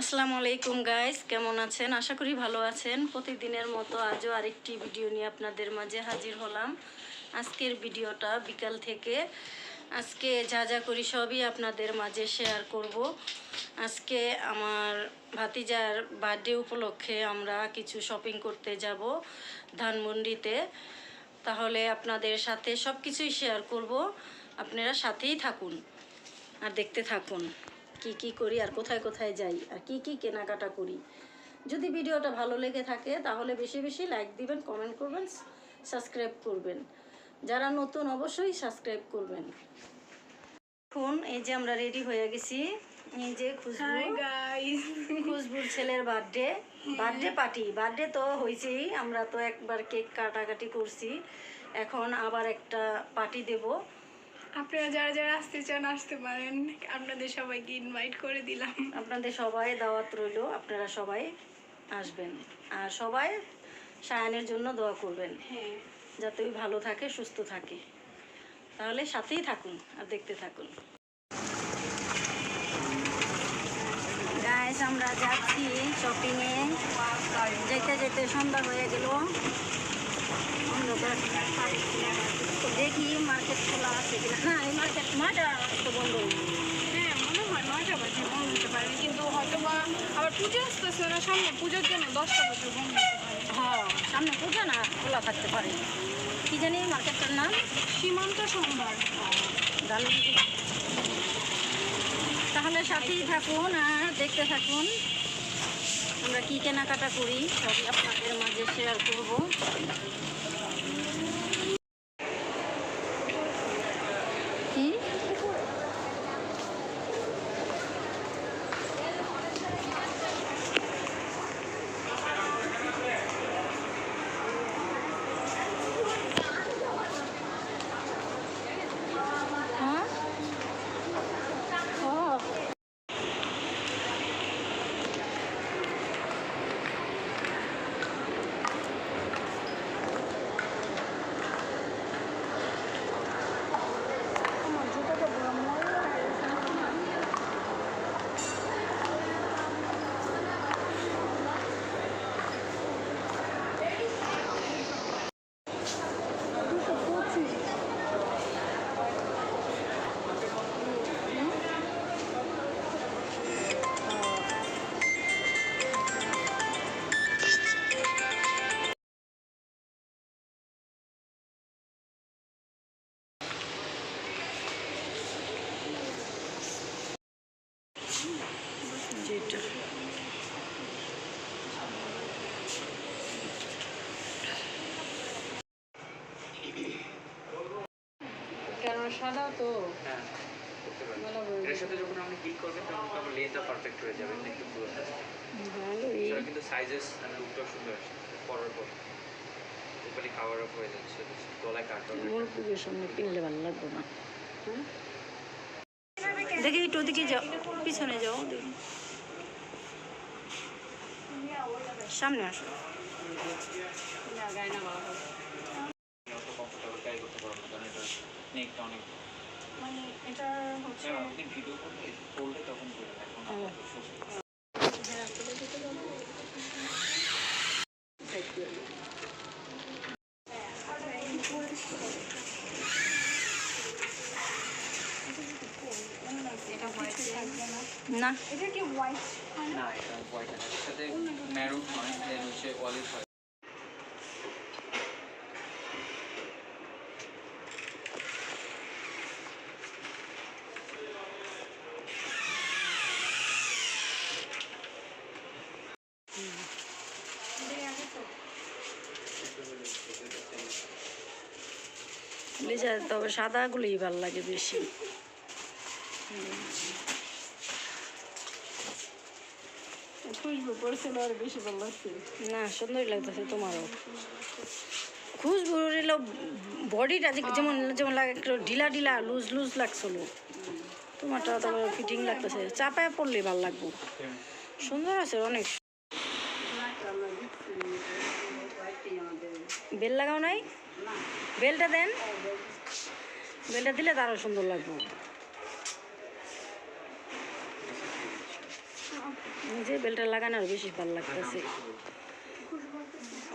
আসসালামু আলাইকুম গাইস, কেমন আছেন? আশা করি ভালো আছেন। প্রতিদিনের মতো আজও আরেকটি ভিডিও নিয়ে আপনাদের মাঝে হাজির হলাম। আজকের ভিডিওটা বিকাল থেকে আজকে যা যা করি সবই আপনাদের মাঝে শেয়ার করব। আজকে আমার ভাতিজার বার্থডে উপলক্ষে আমরা কিছু শপিং করতে যাব ধানমন্ডিতে। তাহলে আপনাদের সাথে সব কিছুই শেয়ার করব, আপনারা সাথেই থাকুন আর দেখতে থাকুন কি কি করি আর কোথায় কোথায় যাই আর কি কি কেনাকাটা করি। যদি ভিডিওটা ভালো লেগে থাকে তাহলে বেশি বেশি লাইক দিবেন, কমেন্ট করবেন, সাবস্ক্রাইব করবেন। যারা নতুন অবশ্যই সাবস্ক্রাইব করবেন। এখন এই যে আমরা রেডি হয়ে গেছি। এই যে খুশবুর ছেলের বার্থডে বার্থডে তো হয়েছেই, আমরা তো একবার কেক কাটাকাটি করছি, এখন আবার একটা পার্টি দেব। আপনারা যারা যারা আসতে চান আসতে পারেন, আপনাদের সবাইকে ইনভাইট করে দিলাম। আপনাদের সবাই দাওয়াত রইল, আপনারা সবাই আসবেন আর সবাই সায়ানের জন্য দোয়া করবেন, হ্যাঁ, যাতে ওই ভালো থাকে, সুস্থ থাকে। তাহলে সাথেই থাকুন আর দেখতে থাকুন। গাইস, আমরা যাচ্ছি শপিংয়ে। যেতে যেতে সন্ধ্যা হয়ে গেল। দেখি মার্কেট খোলা আছে কিনা। না, এই মার্কেট তো বন্ধ। হ্যাঁ, মনে হয় 9টা বাজে বন্ধ হতে পারে, কিন্তু হয়তো বা আবার পুজো আসতেছে না সামনে, পুজোর জন্য 10টা বাজে বন্ধ হতে পারে। হ্যাঁ, সামনে পুজো না, খোলা থাকতে পারে। কি জানি মার্কেটটার নাম? সীমান্ত সোমবার। তাহলে সাথেই থাকুন আর দেখতে থাকুন আমরা কি কেনাকাটা করি, সবই আপনাদের মাঝে শেয়ার করব। কি যেটা কারণ সাদা তো এর সাথে যখন আপনি হিল করবেন তখন আপনার লেনটা পারফেক্ট হয়ে যাবে, একটু পুরো ভালোই। সেটা কিন্তু সাইজেস মানে লুকটাও সুন্দর আসছে পরার পর উপরে কাভার আপ হয়ে যাচ্ছে, গলায় কাটা মুরব্বীদের সামনে কিনলে ভালো লাগবে না। দেখি একটু ওদিকে যাও, পিছনে যাও, দেখি সামনে আসো। কমফোর্টেবল ক্যারি করতে পারবো, কারণ এটা নেকটা অনেক মানে এটা হচ্ছে আপনি ভিডিও করলে করলে তখন করে এখন না, এটা কি হোয়াইট? না, এটা হোয়াইট আছে, এর সাথে ম্যারুন হয়, দেন হচ্ছে অলিভ হয়। ব্লেজার তবে সাদাগুলোই ভালো লাগে বেশি। খুশবু পড়ছিল আর বেশি ভালো লাগছে। না, সুন্দরই লাগতেছে তোমারও। খুশবুর এলো বডিটা যেমন যেমন লাগে, একটু ঢিলা ঢিলা লুজ লুজ লাগছিল। তোমারটা তবে ফিটিং লাগতেছে, চাপায় পড়লে ভালো লাগবো। সুন্দর আছে অনেক। বেল লাগাও নাই? বেলটা দেন, বেলটা দিলে তারও সুন্দর লাগবে। যে বেলটা লাগানো আর বেশি ভালো লাগতেছে,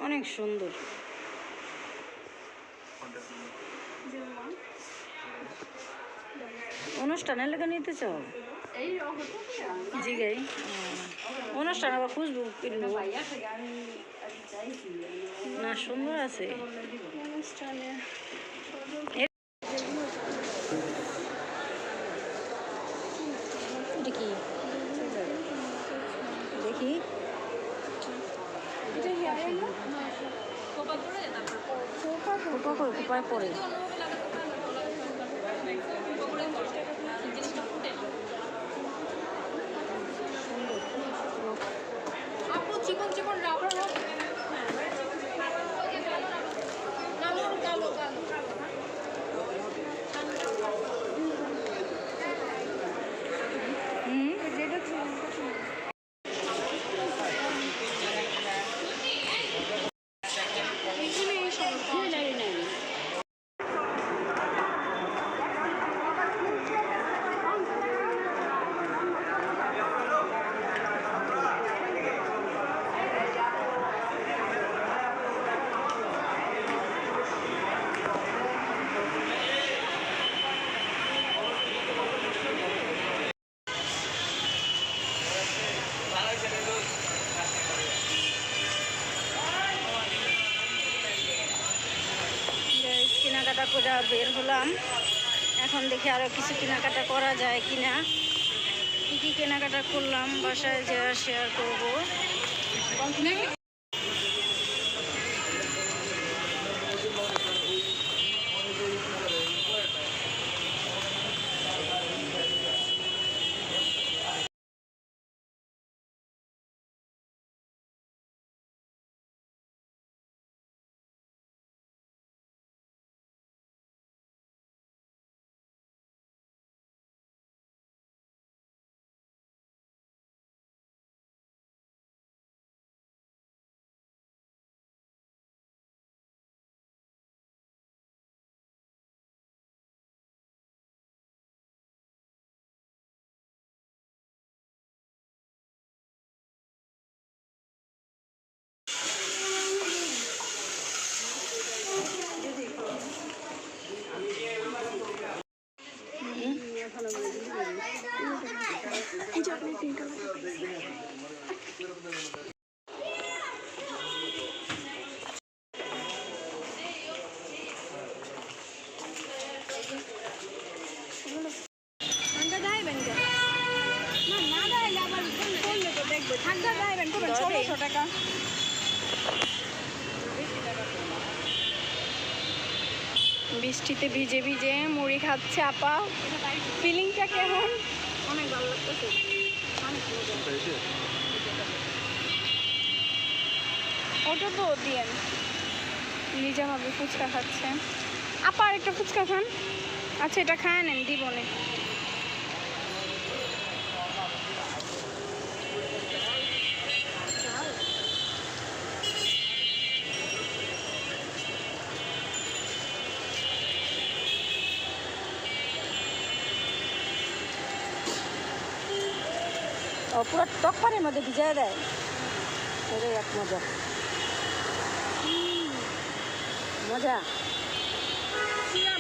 অনেক সুন্দর। অনুষ্ঠানে লেগে নিতে চাও জিগাই অনুষ্ঠান আবার খুঁজবো কিনবো না, সুন্দর আছে। অনুষ্ঠানে এটা কি দেখি, এটা হেয়ার না খোপা করে খোপায় পরে। আপু চিকন চিকন রাবার হবে কালো কালো কালো হুম, যেটা ছিল এখানে এই সমস্যা Guys, কেনাকাটা করে বের হলাম। এখন দেখি আরো কিছু কেনাকাটা করা যায় কিনা। কি কি কেনাকাটা করলাম বাসায় যা শেয়ার করবো। টাকা বৃষ্টিতে ভিজে ভিজে মুড়ি খাচ্ছে আপা, ফিলিংটা কেমন? অনেক ভালো লাগতেছে, অনেক মজা। ওটা তো দিয়েন নিজে ভাবে ফুচকা খাচ্ছে আপা, আর একটা ফুচকা খান। আচ্ছা এটা খায় নেন, দিব না। ও পুরো টক পানির মধ্যে ভিজায় দেয়, এটাই এক মজা। মজা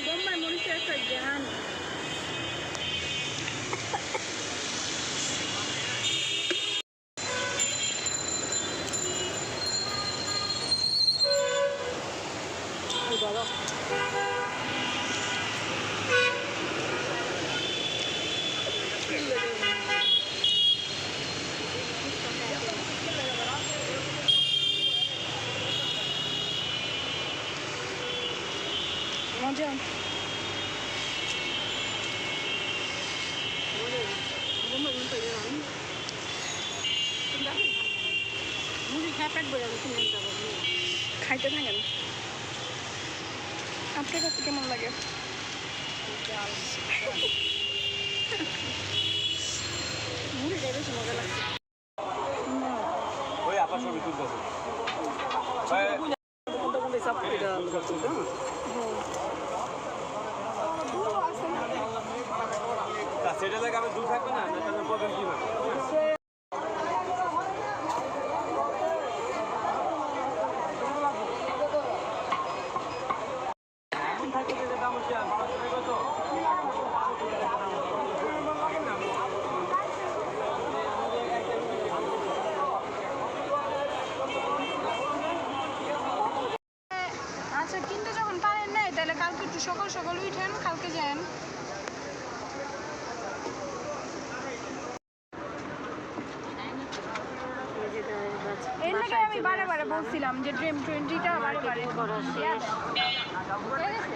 বোম্বাই মরিচের একটা জ্ঞান। বলো মজা। মুড়ি খায় পেট বলে কিনে যাবো। খাইতে থাকেন, আপনার কাছে কেমন লাগে? মুড়িটাই বেশি মজা লাগছে। ওই আপা ছবি তুলতেছে। সেটা থেকে আমি দূর থাকবো না, প্রবলেম কি হবে? আচ্ছা কিন্তু যখন পারেন নাই তাহলে কালকে একটু সকাল সকাল উঠেন, কালকে যান। এর লাগে আমি বারে বারে বলছিলাম যে ড্রিম 20টা বারে বারে করা শেষ। ঠিক আছে?